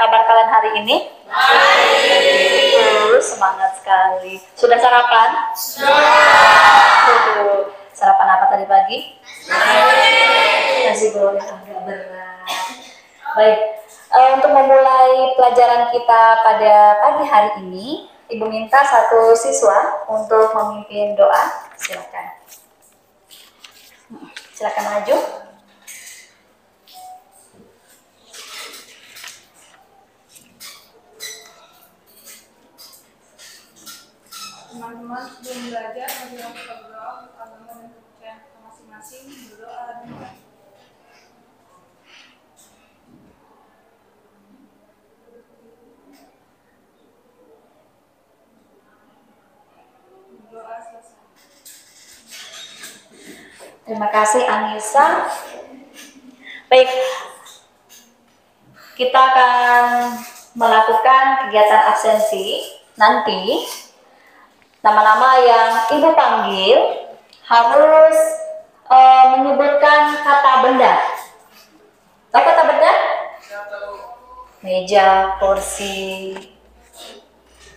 kabar kalian hari ini? Semangat sekali. Sudah sarapan? Sudah. Sarapan apa tadi pagi? Nasi goreng, agak berat. Baik, untuk memulai pelajaran kita pada pagi hari ini, Ibu minta satu siswa untuk memimpin doa. Silakan. Silakan maju. Teman-teman sebelum belajar, marilah kita berdoa untuk agama dan kepercayaan kita masing-masing. Berdoa dan mulai. Berdoa selesai. Terima kasih Anissa. Baik, kita akan melakukan kegiatan absensi. Nanti nama-nama yang Ibu panggil harus menyebutkan kata benda. Tahu kata benda? Meja, kursi,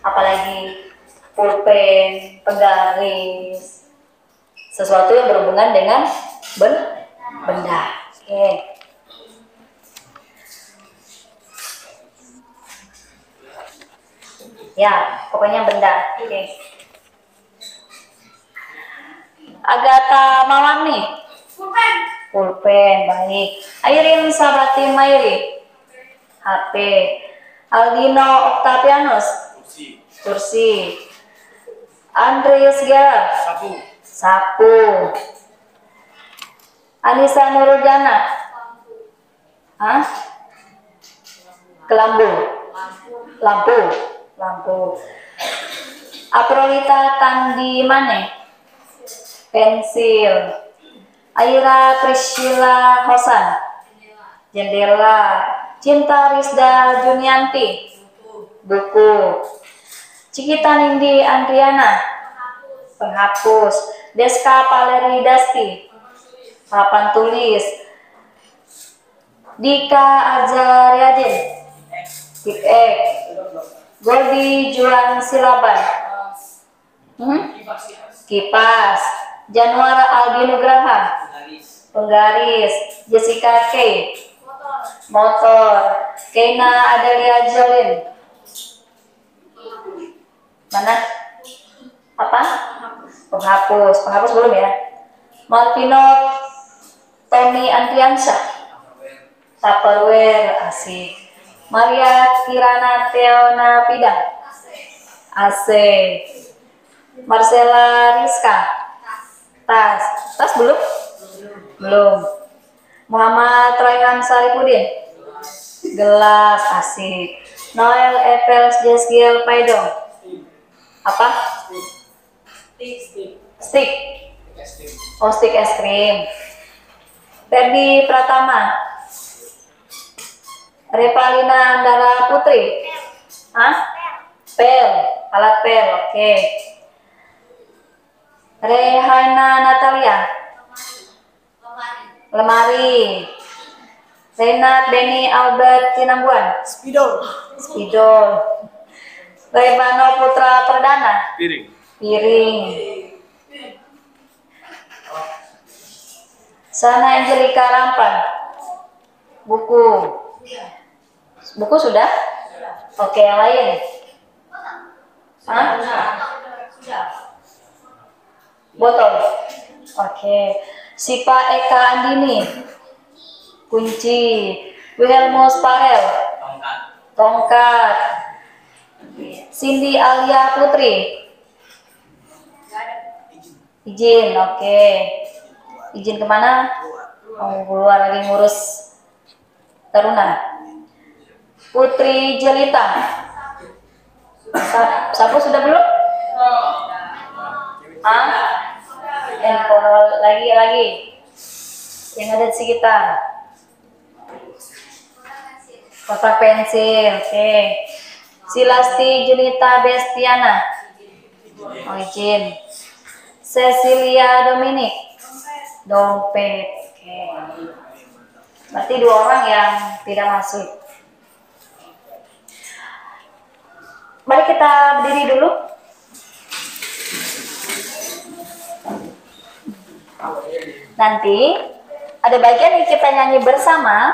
apalagi pulpen, penggaris, sesuatu yang berhubungan dengan benda. Oke. Ya, pokoknya benda. Oke. Agatha Mawani. Pulpen, baik. Airin Sabati Mairi. HP. Aldino Octavianus. Kursi. Andreas Gelar. Sapu. Anissa Nurujana. Kelambu. Lampu. Aprolita Tandimane. Pensil. Aira Priscilla Hosan. Jendela. Cinta Rizda Junianti. Buku. Cikita Nindi Andriana. Penghapus. Deska Valeri Dasti. Papan tulis. Dika Azariadin. Tip X. Goldi Juan Silaban. Kipas. Januara Aldino Graha. Penggaris. Jessica K. Motor. Keina Adelia Jolin. Mana? Apa? Penghapus belum ya? Malvino Tommy Andriansyah. Tupperware, asik. Maria Kirana Teona Pidang. AC. Marcella Rizka. Tas belum? Muhammad Raihan Saripudin. Gelas, asik. Noel Evels Jesgiel Paidong. Apa? Stick. Oh, stick es krim. Ferdi Pratama. Revalina Andara Putri. Pel. Alat pel, oke. Rehana Natalia. Lemari. Renat Beni Albert Kinambuan. Spidol. Rebano Putra Perdana. Piring. Sana Angelika Rampan. Buku sudah? Oke, yang lain? Botol. Oke. Sipa Eka Andini. Kunci. Wilhelmus Parel. Tongkat. Cindy Alia Putri. Izin, oke. Izin kemana? Keluar lagi ngurus Taruna. Putri Jelita. Sapu sudah belum? Lagi. Yang ada di sekitar. Kotak pensil, oke. Silasti Junita Bestiana. Oh, izin. Cecilia Dominic. Dompet. Oke. Berarti 2 orang yang tidak masuk. kita berdiri dulu. Nanti ada bagian yang kita nyanyi bersama.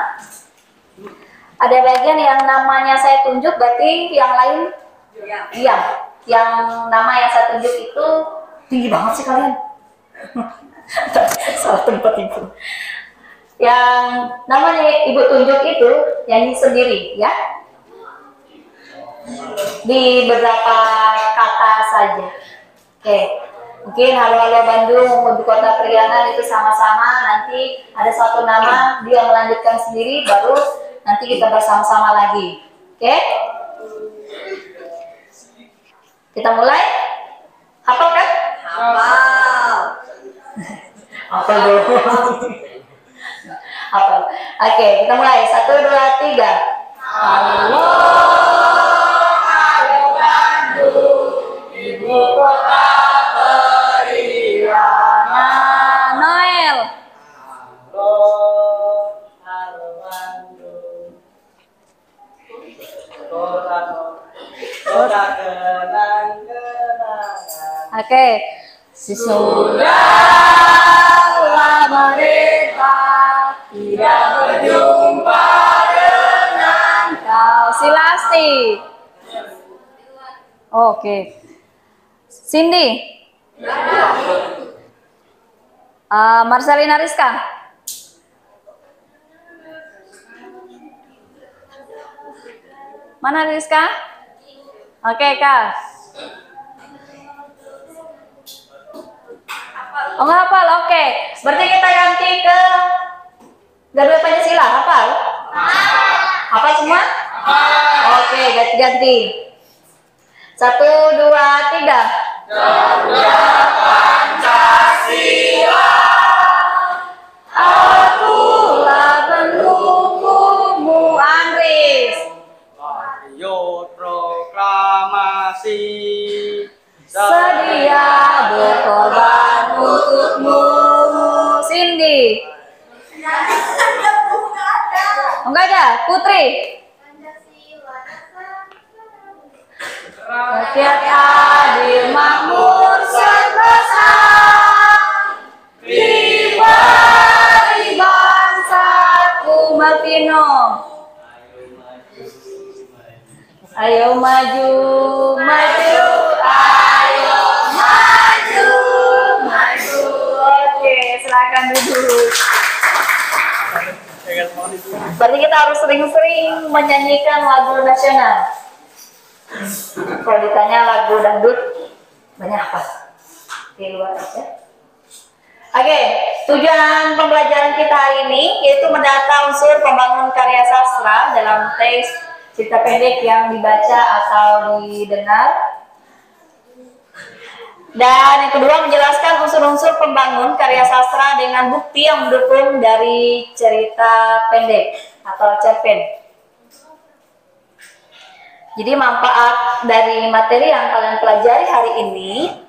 Ada bagian yang namanya saya tunjuk, berarti yang lain diam. Yang nama yang saya tunjuk itu tinggi banget sih kalian. Salah tempat itu. Yang namanya ibu tunjuk itu nyanyi sendiri ya. Di beberapa kata saja. Oke. Mungkin halo-halo Bandung, ibu kota Priangan itu sama-sama. Nanti ada satu nama dia melanjutkan sendiri, baru nanti kita bersama-sama lagi. Oke? Kita mulai. Hafal kan? Hafal. Hafal dulu. Hafal. Oke, kita mulai. 1, 2, 3. Halo, halo Bandung, ibu kota Priangan. Noel. Halo, halo Bandung. Kota kenang-kenangan. Oke. Sudah lama kita tidak berjumpa dengan kau. Silasti. Oke. Cindy. Marcelina Rizka. Mana Rizka? Oke, Kak. Oh, nggak hafal, oke. Berarti kita ganti ke Garuda Pancasila, hafal? Hafal semua? Oke, ganti-ganti. 1, 2, 3. Garuda Pancasila, akulah pendukungmu. Andris. Ayo proklamasi Sedia berkorban untukmu. Cindy. Enggak ada. Putri. Rakyat adil makmur sentosa, pribadi bangsaku. Martino. Ayo maju, maju, ayo maju, maju. Oke, silakan duduk. Berarti kita harus sering-sering menyanyikan lagu nasional. Kalau ditanya lagu dangdut, banyak apa? Di luar aja. Oke, tujuan pembelajaran kita hari ini yaitu mendata unsur pembangun karya sastra dalam teks cerita pendek yang dibaca atau didengar. Dan yang kedua, menjelaskan unsur-unsur pembangun karya sastra dengan bukti yang mendukung dari cerita pendek atau cerpen. Jadi manfaat dari materi yang kalian pelajari hari ini,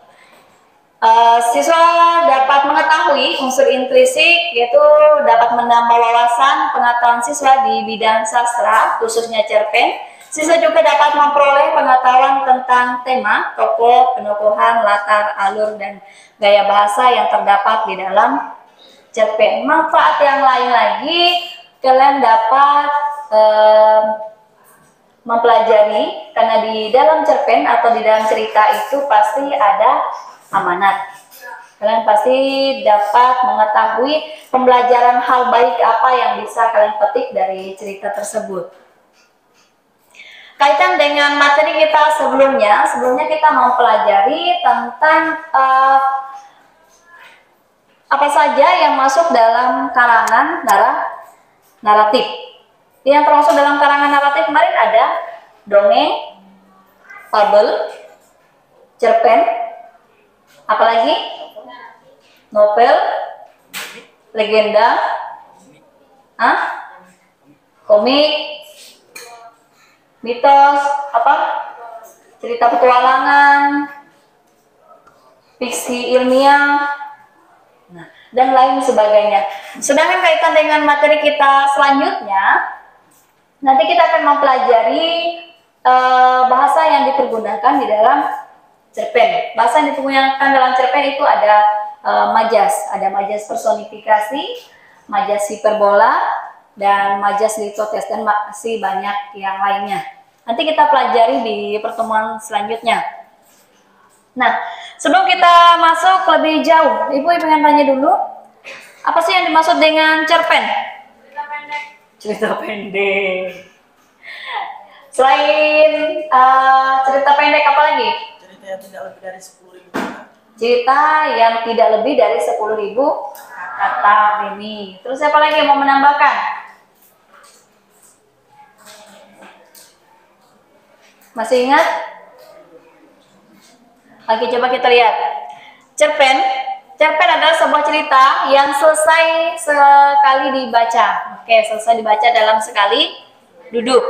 siswa dapat mengetahui unsur intrinsik, yaitu dapat menambah wawasan pengetahuan siswa di bidang sastra, khususnya cerpen. Siswa juga dapat memperoleh pengetahuan tentang tema, tokoh, penokohan, latar, alur, dan gaya bahasa yang terdapat di dalam cerpen. Manfaat yang lain lagi, kalian dapat mempelajari, karena di dalam cerpen atau di dalam cerita itu pasti ada amanat. Kalian pasti dapat mengetahui pembelajaran hal baik apa yang bisa kalian petik dari cerita tersebut. Kaitan dengan materi kita sebelumnya kita mempelajari tentang apa saja yang masuk dalam karangan naratif. Yang termasuk dalam karangan naratif kemarin ada dongeng, fabel, cerpen, apalagi novel, legenda, komik, mitos, cerita petualangan, fiksi ilmiah, dan lain sebagainya. Sedangkan kaitan dengan materi kita selanjutnya, nanti kita akan mempelajari bahasa yang digunakan di dalam cerpen. Bahasa yang digunakan dalam cerpen itu ada ada majas personifikasi, majas hiperbola, dan majas litotes, dan masih banyak yang lainnya. Nanti kita pelajari di pertemuan selanjutnya. Nah, sebelum kita masuk lebih jauh, Ibu pengen tanya dulu, apa sih yang dimaksud dengan cerpen? Cerita pendek. Cerita pendek. Selain cerita pendek apa lagi? Cerita yang tidak lebih dari 10.000 kata. Cerita yang tidak lebih dari 10.000 kata ini. Terus apa lagi yang mau menambahkan? Masih ingat? Oke, coba kita lihat. Cerpen adalah sebuah cerita yang selesai sekali dibaca. Oke, selesai dibaca dalam sekali duduk.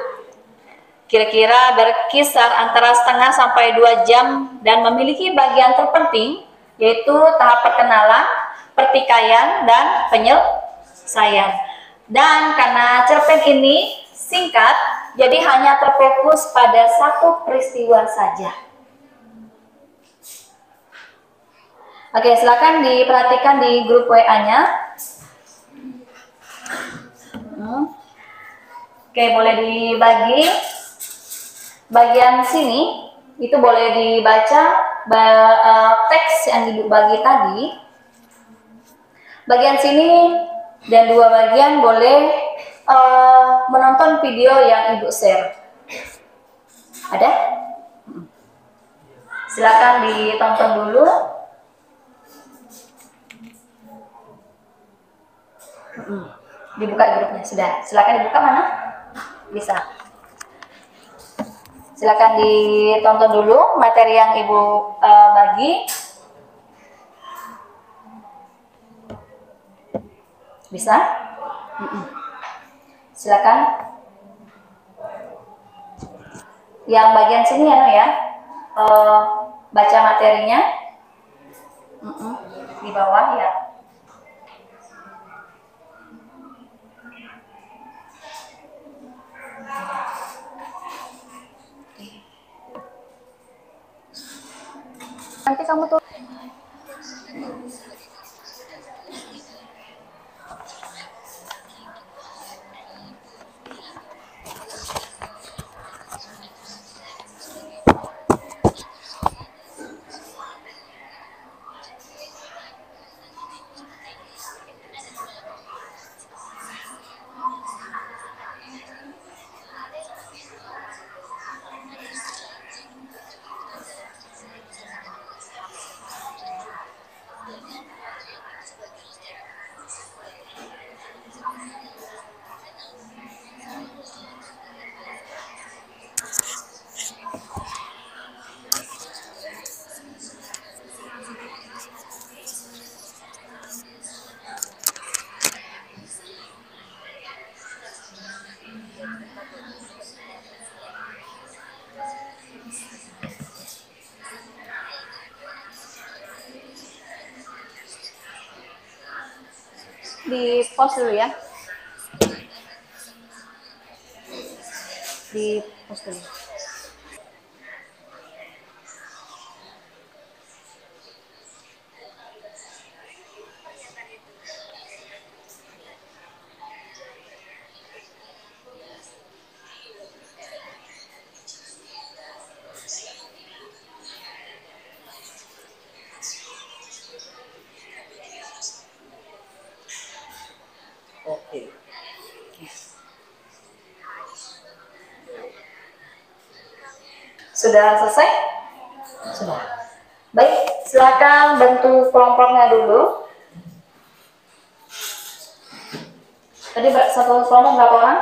Kira-kira berkisar antara setengah sampai 2 jam dan memiliki bagian terpenting, yaitu tahap perkenalan, pertikaian, dan penyelesaian. Dan karena cerpen ini singkat, jadi hanya terfokus pada satu peristiwa saja. Oke, silakan diperhatikan di grup WA-nya. Oke, boleh dibagi. Bagian sini itu boleh dibaca teks yang dibagi tadi. Bagian sini dan 2 bagian boleh menonton video yang Ibu share. Ada? Silakan ditonton dulu. Dibuka grupnya sudah. Silakan dibuka mana? Bisa. Silakan ditonton dulu materi yang Ibu bagi. Bisa? Silakan. Yang bagian sini ya, baca materinya. Di bawah ya. Nanti kamu tuh di pause dulu ya. Di pause dulu. Oke. Sudah selesai? Sudah. Baik, silakan bentuk kelompoknya dulu. Tadi satu kelompok berapa orang?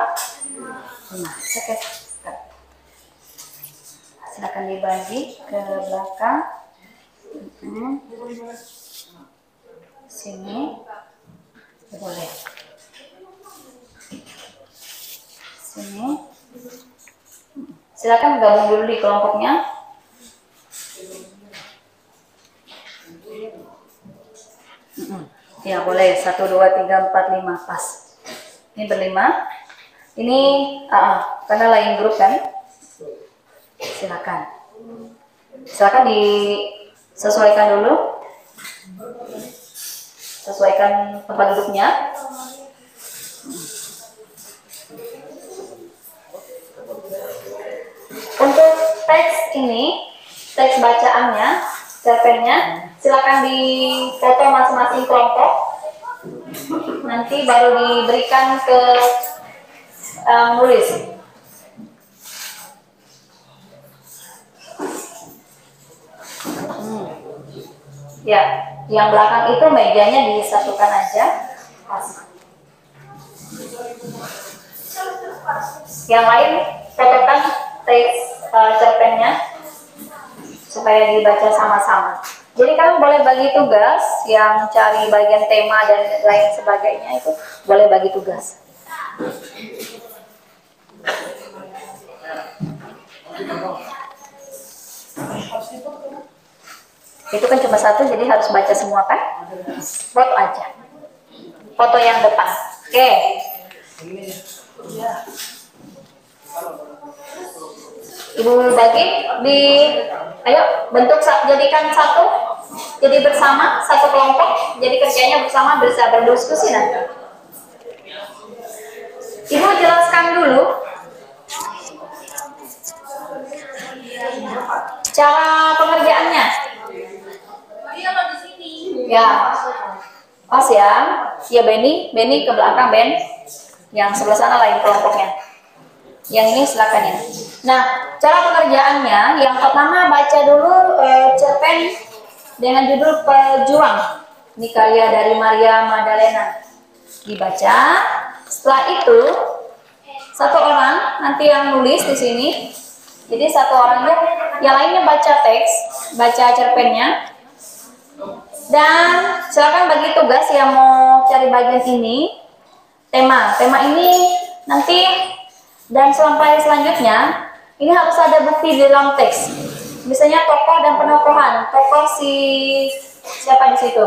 5. Oke. Silakan dibagi ke belakang. Sini. Boleh. Sini. Silakan gabung dulu di kelompoknya. Ya boleh, 1, 2, 3, 4, 5 pas. Ini berlima. Ini karena lain grup kan. Silakan. Silakan disesuaikan dulu, sesuaikan tempat duduknya. Untuk teks ini, teks bacaannya, cerpennya, silakan difoto masing-masing kelompok. Nanti baru diberikan ke nulis. Ya, yang belakang itu mejanya disatukan aja. Yang lain fotokan teks cerpennya supaya dibaca sama-sama. Jadi kamu boleh bagi tugas yang cari bagian tema dan lain sebagainya, itu boleh bagi tugas. Itu kan cuma satu, jadi harus baca semua kan? Foto aja. Foto yang depan. Oke. Ibu bagi ayo bentuk jadikan satu, jadi bersama satu kelompok, jadi kerjanya bersama, bisa berdiskusi nanti. Ibu jelaskan dulu cara pengerjaannya. Ya, pas ya. Ya Benny ke belakang Ben. Yang sebelah sana lain kelompoknya. Yang ini silakan ya. Nah, cara pengerjaannya, yang pertama baca dulu cerpen dengan judul Pejuang. Ini karya dari Maria Magdalena. Dibaca. Setelah itu satu orang nanti yang nulis di sini. Jadi satu orangnya, yang lainnya baca teks, baca cerpennya. Dan silakan bagi tugas yang mau cari bagian ini. Tema ini nanti dan sampai selanjutnya ini harus ada bukti di dalam teks. Misalnya tokoh dan penokohan. Tokoh siapa di situ?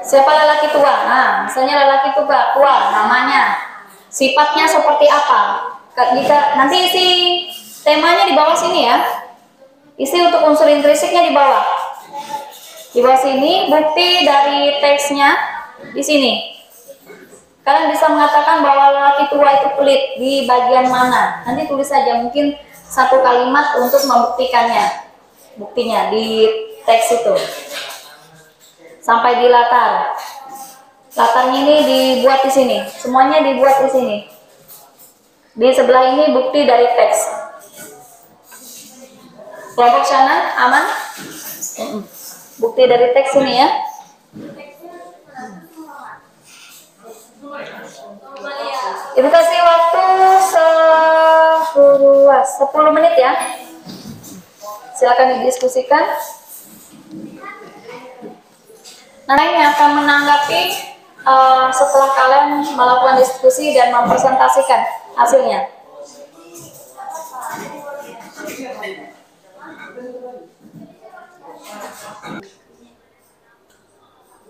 Siapa lelaki tua? Nah, misalnya lelaki tua namanya. Sifatnya seperti apa? Jika nanti isi temanya di bawah sini ya. Isi untuk unsur intrinsiknya di bawah. Di bawah sini bukti dari teksnya di sini. Kalian bisa mengatakan bahwa lelaki tua itu pelit di bagian mana. Nanti tulis saja mungkin satu kalimat untuk membuktikannya. Buktinya di teks itu. Sampai di latar. Latarnya ini dibuat di sini. Semuanya dibuat di sini. Di sebelah ini bukti dari teks. Kelompok sana aman? Bukti dari teks ini ya. Ibu kasih waktu 10 menit ya. Silakan didiskusikan. Nah, ini akan menanggapi setelah kalian melakukan diskusi dan mempresentasikan hasilnya.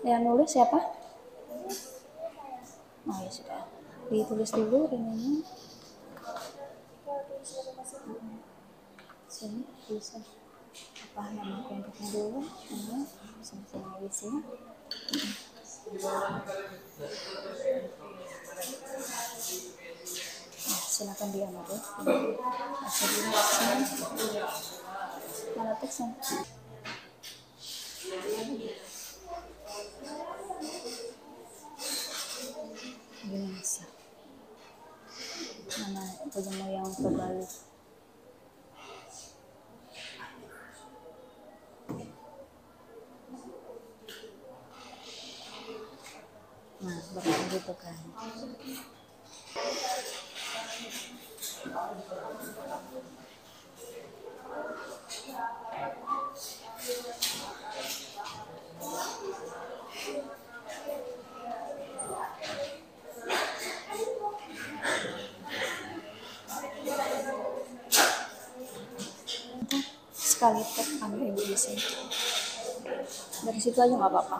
Yang nulis siapa? Oh ya sudah. Ditulis dulu ini. Sini tulisan apa nama kelompoknya dulu. Ini sama-sama isinya. Nah, silakan diambil ya. Mana teksnya? Gini bisa. Mana punya yang terbalik. Nah, berarti gitu kan. Sekali tek ambil ibu di sini. Dari situ aja nggak apa-apa.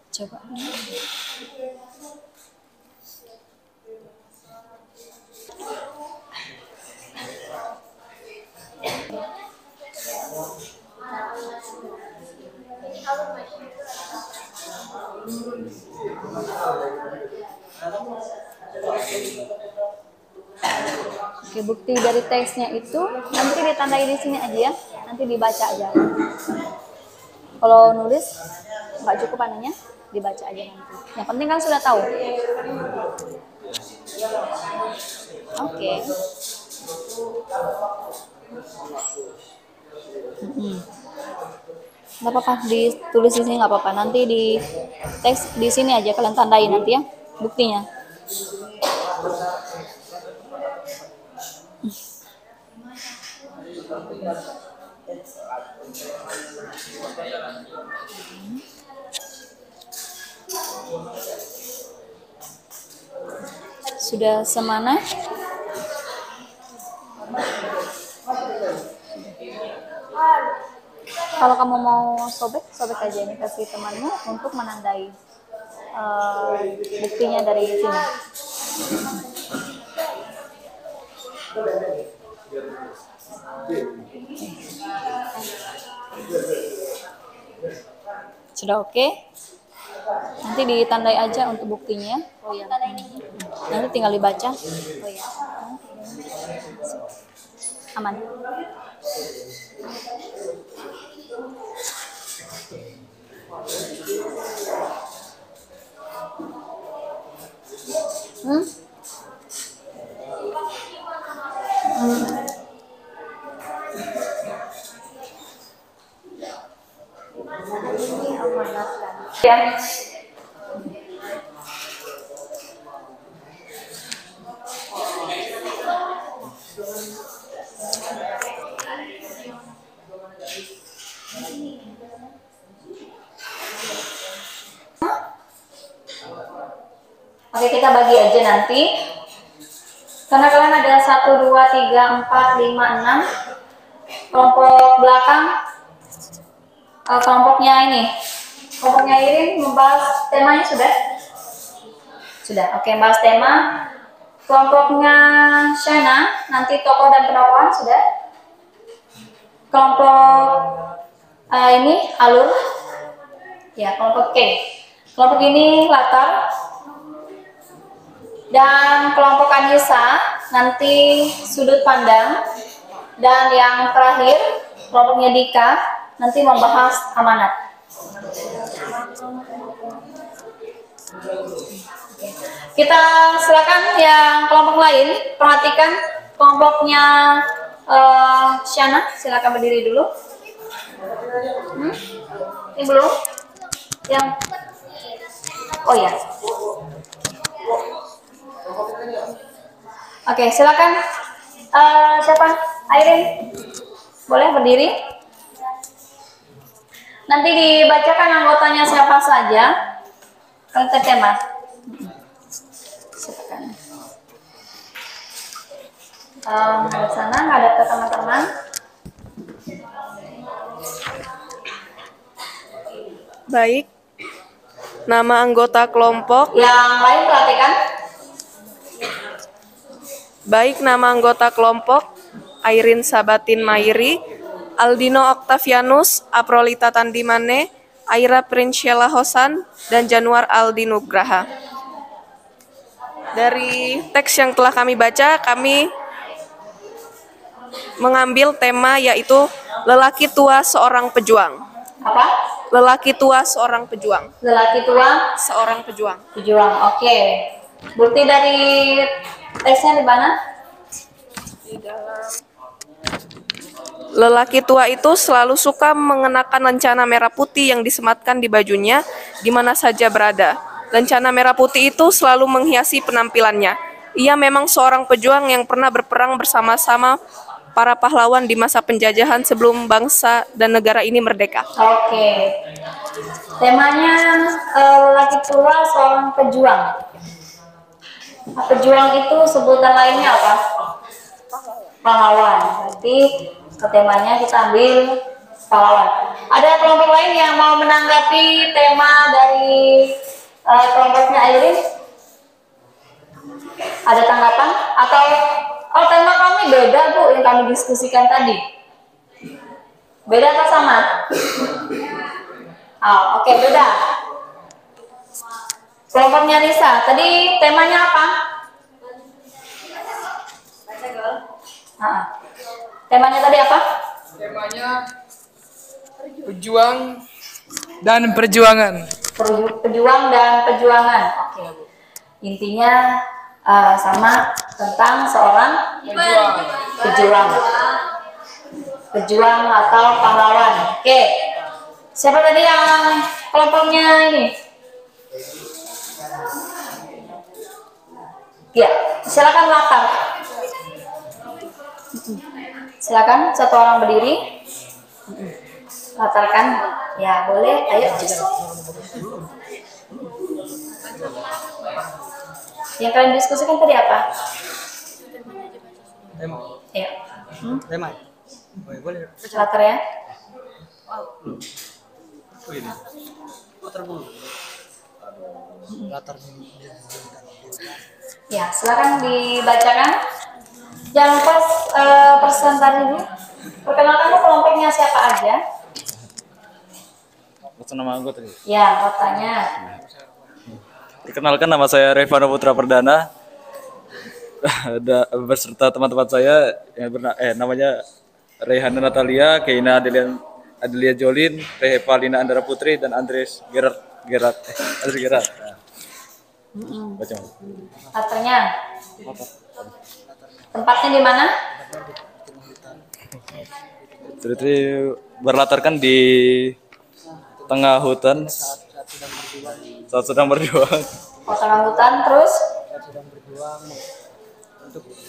Coba. Oke, bukti dari teksnya itu nanti ditandai di sini aja ya, nanti dibaca aja. Kalau nulis nggak cukup ananya, dibaca aja nanti. Yang penting kan sudah tahu. Oke. Nggak apa-apa, ditulis di sini nggak apa-apa. Nanti di teks di sini aja kalian tandai nanti ya buktinya. Sudah semana? Kalau kamu mau sobek, sobek aja ini kasih temanmu untuk menandai buktinya dari sini. Sudah oke? Nanti ditandai aja untuk buktinya. Oh ya. Nanti tinggal dibaca. Oh ya. Aman. Ya. Oke, kita bagi aja nanti. Karena kalian ada 1, 2, 3, 4, 5, 6. Kelompok belakang, kelompoknya ini. Kelompoknya Irin membahas temanya sudah? Sudah, oke, membahas tema. Kelompoknya Shana, nanti tokoh dan penokohan sudah? Kelompok ini, alur. Ya, kelompok K. Kelompok ini latar. Dan kelompok Anissa nanti sudut pandang. Dan yang terakhir kelompoknya Dika nanti membahas amanat. Kita silakan yang kelompok lain perhatikan kelompoknya Shana, silakan berdiri dulu. Ini belum? Yang oh ya. Oke, silakan. Siapa? Airin, boleh berdiri. Nanti dibacakan anggotanya siapa saja. Kalian tema. Silakan. Di sana nggak ada ke teman-teman. Baik. Nama anggota kelompok. Yang lain perhatikan. Baik, nama anggota kelompok Airin Sabatin Mairi, Aldino Octavianus, Aprolita Tandimane, Aira Prinsela Hosan, dan Januar Aldi Nugraha. Dari teks yang telah kami baca, kami mengambil tema yaitu lelaki tua seorang pejuang. Apa? Lelaki tua seorang pejuang. Lelaki tua Seorang pejuang. pejuang. Oke. Bukti dari teksnya di mana? Di dalam. Lelaki tua itu selalu suka mengenakan lencana merah putih yang disematkan di bajunya di mana saja berada. Lencana merah putih itu selalu menghiasi penampilannya. Ia memang seorang pejuang yang pernah berperang bersama-sama para pahlawan di masa penjajahan sebelum bangsa dan negara ini merdeka. Oke. Temanya lelaki tua seorang pejuang. Pejuang itu sebutan lainnya apa? Pahlawan. Berarti temanya kita ambil pahlawan. Ada kelompok lain yang mau menanggapi tema dari kelompoknya Airin? Ada tanggapan? Atau tema kami beda Bu yang kami diskusikan tadi? Beda atau sama? Oh, oke, beda. Kelompoknya Nisa, tadi temanya apa? Ah. Temanya tadi apa? Temanya pejuang dan perjuangan. Pejuang dan perjuangan. Oke. Intinya sama tentang seorang pejuang. Pejuang atau pahlawan. Oke. Siapa tadi yang kelompoknya ini? Ya, silakan latar. Silakan satu orang berdiri. Latarkan. Ya, boleh. Ayo. Yang kalian diskusikan tadi apa? Ya. Tema. Boleh. Latar ya. Latar. Ya, silakan dibacakan. Jangan lupa presentasi dulu. Perkenalkan kelompoknya siapa aja. Nama gue tadi. Ya, kotanya. Perkenalkan, nama saya Revano Putra Perdana. Beserta teman-teman saya yang namanya Rehana Natalia, Keina Adelia Jolin, Rehevalina Andara Putri, dan Andres Gerard. Baca. Latarnya. Tempatnya di mana? Jadi berlatarkan di tengah hutan saat sedang berjuang. Oh, tengah hutan terus?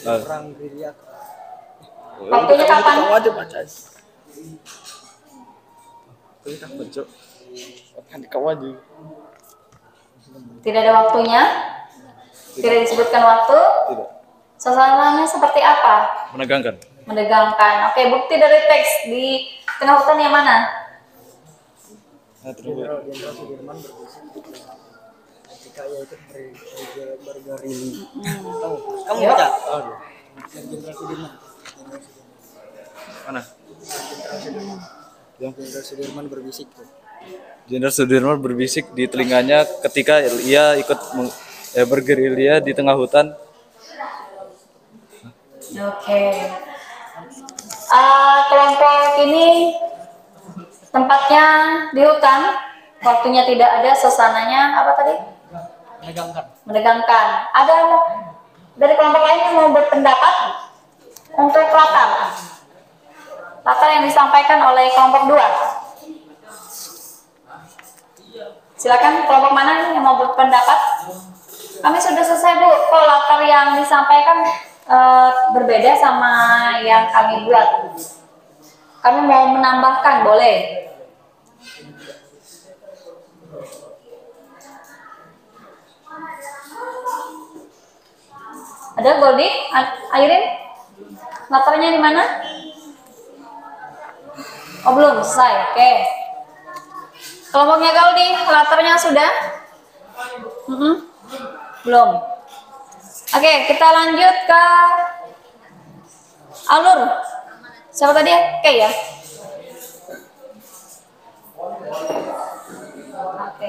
Perang gerilya. Waktunya kapan? Tidak ada waktunya? Tidak disebutkan waktu? Tidak. Suasananya seperti apa? Menegangkan. Menegangkan. Oke, bukti dari teks di tengah hutan yang mana? Jenderal Sudirman berbisik ketika ia ikut bergerilya. Kamu baca? Jenderal Sudirman. Mana? Jenderal Sudirman berbisik tuh. Jenderal Sudirman berbisik di telinganya ketika ia ikut bergerilya di tengah hutan. Oke. Kelompok ini tempatnya di hutan, waktunya tidak ada, suasananya apa tadi? Menegangkan. Ada dari kelompok lain yang mau berpendapat untuk latar? Latar yang disampaikan oleh kelompok 2. Silakan, kelompok mana yang mau berpendapat? Kami sudah selesai, Bu. Kok latar yang disampaikan berbeda sama yang kami buat? Kami mau menambahkan, boleh? Ada Goldi? Airin? Latarnya di mana? Oh, belum selesai. Oke. Kelompoknya Goldi, latarnya sudah? Belum. Oke, kita lanjut ke alur. Siapa tadi? Oke ya. Oke.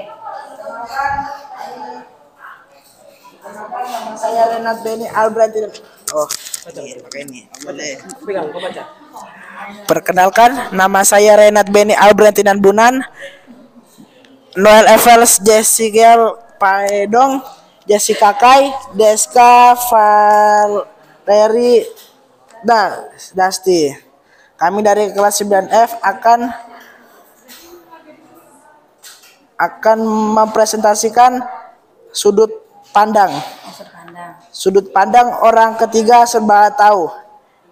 Saya Renat Beni Albrantin. Oh, pakai ini. Pegang, baca. Perkenalkan, nama saya Renat Beni Albrantinan Bunan. Noel Evels Jessica Paedong, Jessica Kai, Deska Valeri Dasti. Kami dari kelas 9F akan mempresentasikan sudut pandang. Sudut pandang orang ketiga serba tahu.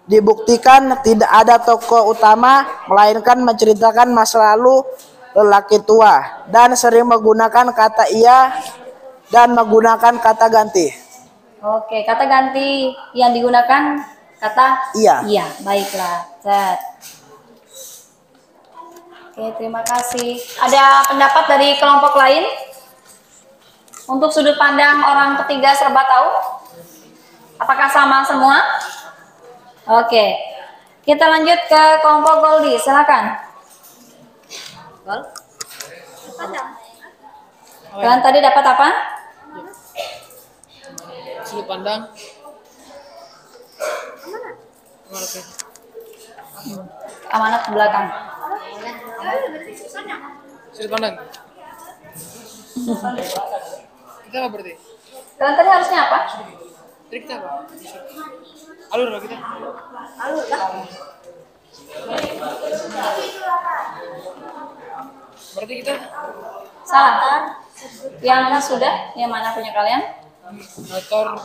Dibuktikan tidak ada tokoh utama, melainkan menceritakan masa lalu lelaki tua dan sering menggunakan kata iya dan menggunakan kata ganti. Oke, kata ganti yang digunakan kata Iya. Iya, baiklah. Set. Oke, terima kasih. Ada pendapat dari kelompok lain? Untuk sudut pandang orang ketiga serba tahu? Apakah sama semua? Oke. Kita lanjut ke kelompok Goldi, silakan. Gol? Kalian tadi dapat apa? Sudut pandang Amanat ke belakang. Sudut pandang. Kita apa berarti? Kalian tadi harusnya apa? Trik kita apa? Alur lah kita. Berarti kita Salah. Yang mana sudah? Yang mana punya kalian? motor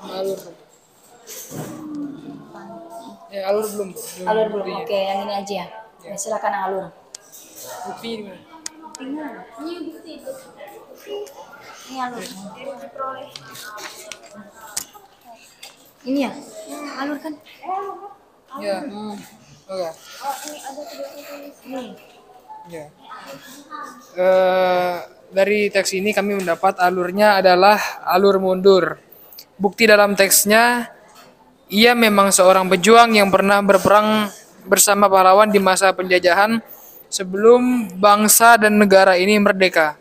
alur. Ya alur belum. Alur belum. Oke, yang ini aja ya. Ya, silakan yang alur. Bukti di mana? Ini alur. Ini ya? Alur kan? Ya. Oke. Ya. Dari teks ini kami mendapat alurnya adalah alur mundur. Bukti dalam teksnya, ia memang seorang pejuang yang pernah berperang bersama pahlawan di masa penjajahan sebelum bangsa dan negara ini merdeka.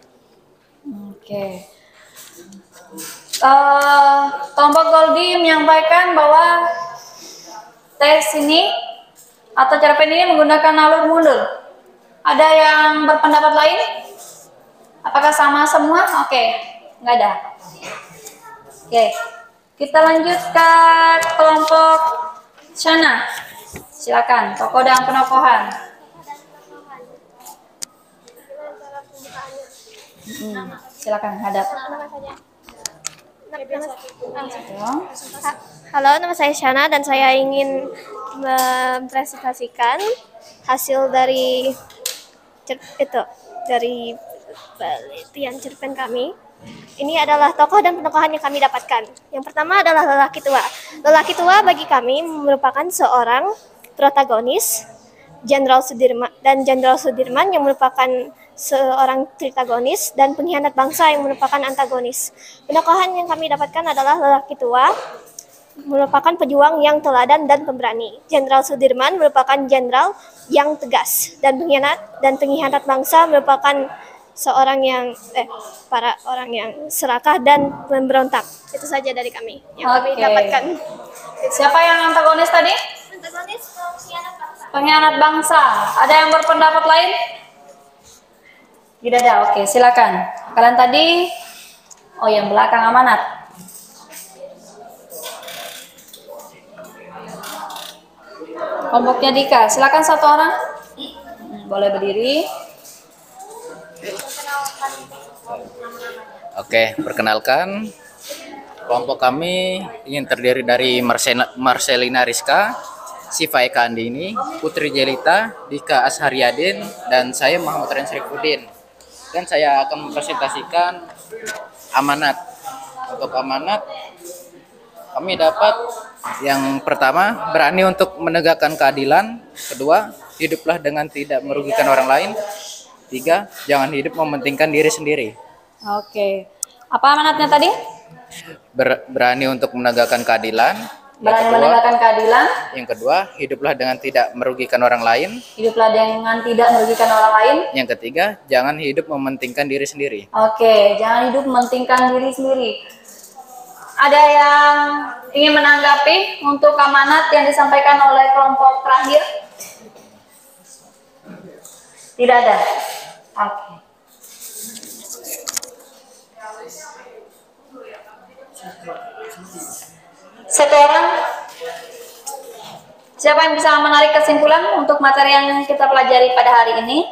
Oke. Kelompok Goldi menyampaikan bahwa teks ini atau cerpen ini menggunakan alur mundur. Ada yang berpendapat lain? Apakah sama semua? Oke, nggak ada. Oke, kita lanjut ke kelompok Shana. Silakan, tokoh dan penokohan. Silakan hadap. Halo, nama saya Shana dan saya ingin mempresentasikan hasil dari dari penelitian cerpen kami. Ini adalah tokoh dan penokohan yang kami dapatkan. Yang pertama adalah lelaki tua. Lelaki tua bagi kami merupakan seorang protagonis, Jenderal Sudirman yang merupakan seorang tritagonis dan pengkhianat bangsa yang merupakan antagonis. Penokohan yang kami dapatkan adalah lelaki tua merupakan pejuang yang teladan dan pemberani. Jenderal Sudirman merupakan jenderal yang tegas dan pengkhianat bangsa merupakan seorang yang para orang yang serakah dan memberontak. Itu saja dari kami yang kami dapatkan. Siapa yang antagonis tadi? Antagonis pengkhianat bangsa. Pengkhianat bangsa. Ada yang berpendapat lain? Tidak ada. Oke, silakan. Kalian tadi, yang belakang amanat. Kelompoknya Dika. Silakan satu orang. Boleh berdiri. Oke, perkenalkan. Kelompok kami ingin terdiri dari Marcelina Rizka, Siva Eka Andini, Putri Jelita, Dika Asharyadin, dan saya Muhammad Ren Srifuddin. Dan saya akan mempresentasikan amanat. Untuk amanat, kami dapat yang pertama, berani untuk menegakkan keadilan. Kedua, hiduplah dengan tidak merugikan orang lain. Tiga, jangan hidup mementingkan diri sendiri. Oke. Apa amanatnya tadi? Berani untuk menegakkan keadilan. Berani menegakkan keadilan. Yang kedua, hiduplah dengan tidak merugikan orang lain. Hiduplah dengan tidak merugikan orang lain. Yang ketiga, jangan hidup mementingkan diri sendiri. Oke, jangan hidup mementingkan diri sendiri. Ada yang ingin menanggapi untuk amanat yang disampaikan oleh kelompok terakhir? Tidak ada. Oke. Satu orang. Siapa yang bisa menarik kesimpulan untuk materi yang kita pelajari pada hari ini?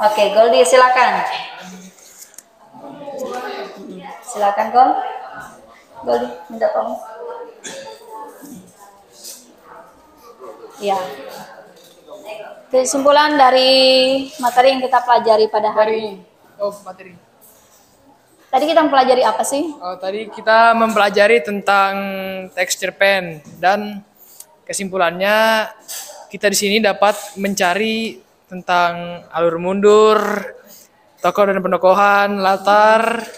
Oke, Goldi, silakan. Silakan, Goldi, minta tolong. Ya. Kesimpulan dari materi yang kita pelajari pada hari ini. Materi. Tadi kita mempelajari apa sih? Tadi kita mempelajari tentang teks cerpen dan kesimpulannya kita di sini dapat mencari tentang alur mundur, tokoh dan penokohan, latar,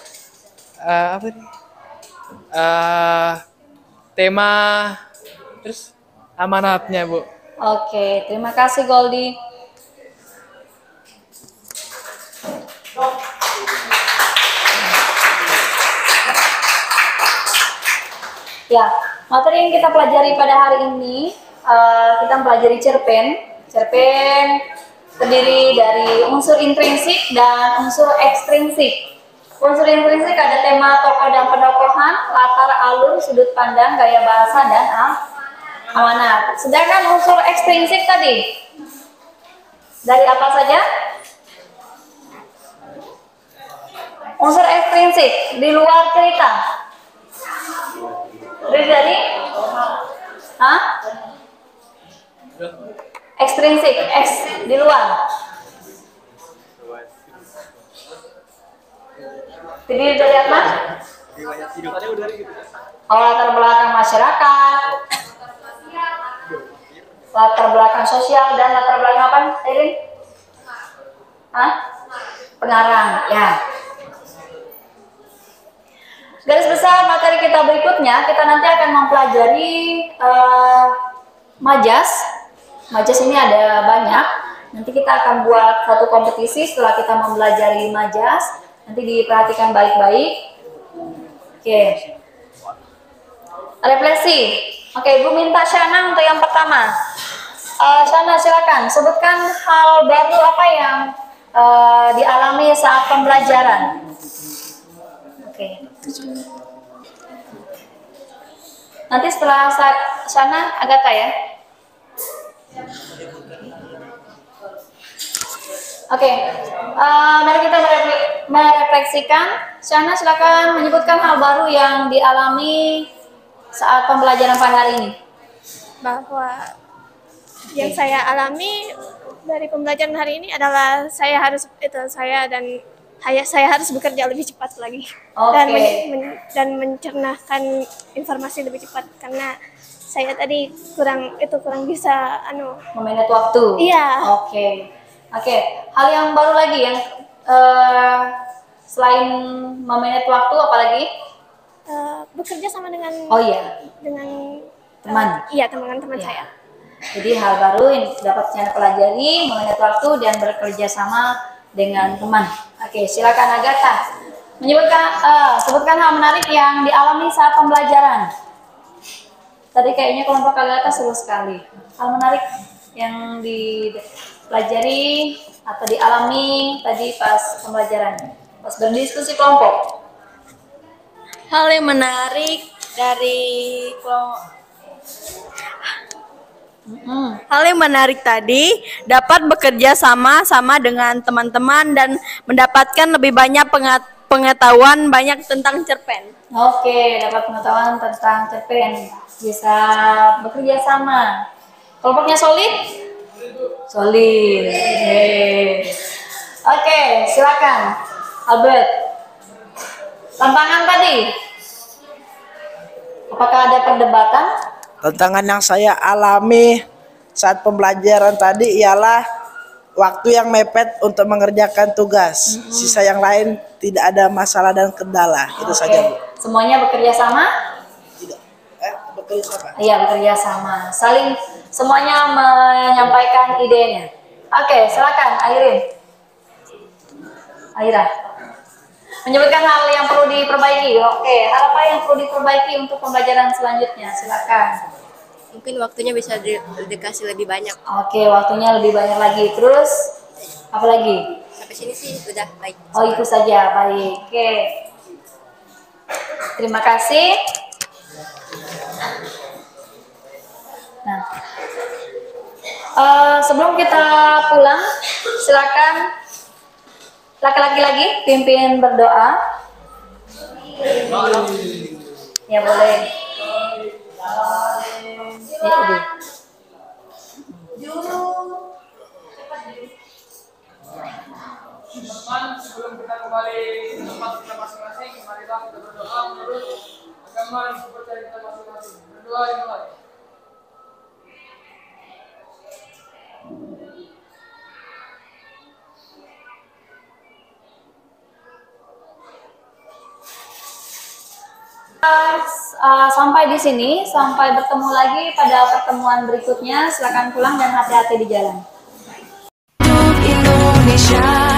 tema, terus amanatnya, Bu. Oke, terima kasih Goldi. Ya, Materi yang kita pelajari pada hari ini, kita mempelajari cerpen. Cerpen terdiri dari unsur intrinsik dan unsur ekstrinsik. Unsur intrinsik ada tema, tokoh dan penokohan, latar, alur, sudut pandang, gaya bahasa, dan amanat. Sedangkan unsur ekstrinsik tadi, dari apa saja? Unsur ekstrinsik, di luar cerita. Dari? Ekstrinsik, di luar. Terdiri dari apa? Latar belakang masyarakat, latar belakang sosial, dan latar belakang apa? Irin? Pengarang, ya. Garis besar materi kita berikutnya, kita nanti akan mempelajari majas. Majas ini ada banyak. Nanti kita akan buat satu kompetisi setelah kita mempelajari majas. Nanti diperhatikan baik-baik. Oke. Refleksi. Oke, Ibu minta Shana untuk yang pertama. Shana, silakan sebutkan hal baru apa yang dialami saat pembelajaran. Oke. Nanti setelah Shana, Agatha ya. Oke, mari kita merefleksikan. Shana, silakan menyebutkan hal baru yang dialami saat pembelajaran pada hari ini. Bahwa yang saya alami dari pembelajaran hari ini adalah saya harus bekerja lebih cepat lagi. Dan mencernahkan informasi lebih cepat karena saya tadi kurang bisa memanage waktu. Iya. Oke. Hal yang baru lagi yang selain memanage waktu apalagi? Bekerja sama dengan dengan teman. Teman saya. Jadi hal baru yang dapat saya pelajari, memanage waktu dan bekerja sama dengan teman. Oke, silakan Agatha. Sebutkan hal menarik yang dialami saat pembelajaran. Tadi kayaknya kelompok Agatha seru sekali. Hal menarik yang dipelajari atau dialami tadi pas pembelajaran, pas berdiskusi kelompok. Hal yang menarik dari Hal yang menarik tadi dapat bekerja sama dengan teman-teman dan mendapatkan lebih banyak pengetahuan banyak tentang cerpen. Oke, dapat pengetahuan tentang cerpen, bisa bekerja sama. Kelompoknya solid? Solid. Oke, silakan Albert. Tantangan tadi, apakah ada perdebatan? Tantangan yang saya alami saat pembelajaran tadi ialah waktu yang mepet untuk mengerjakan tugas. Sisa yang lain tidak ada masalah dan kendala. Itu saja, Bu. Semuanya bekerja sama? Tidak. Bekerja sama. Iya, bekerja sama. Saling semuanya menyampaikan idenya. Oke, silakan Aira. Menyebutkan hal yang perlu diperbaiki. Oke, hal apa yang perlu diperbaiki untuk pembelajaran selanjutnya? Silakan. Mungkin waktunya bisa dikasih lebih banyak. Oke, waktunya lebih banyak lagi. Terus apa lagi? Sampai sini sih sudah baik. Oh, itu saja. Baik. Oke. Terima kasih. Nah, sebelum kita pulang, silakan laki-laki lagi pimpin berdoa. Ya boleh. Ya udah. Sebelum kita kembali ke tempat kita masing-masing, marilah kita berdoa menurut agama yang dipercaya kita masing-masing. Berdoa dimulai. Sampai di sini, sampai bertemu lagi pada pertemuan berikutnya. Silakan pulang dan hati-hati di jalan. Indonesia.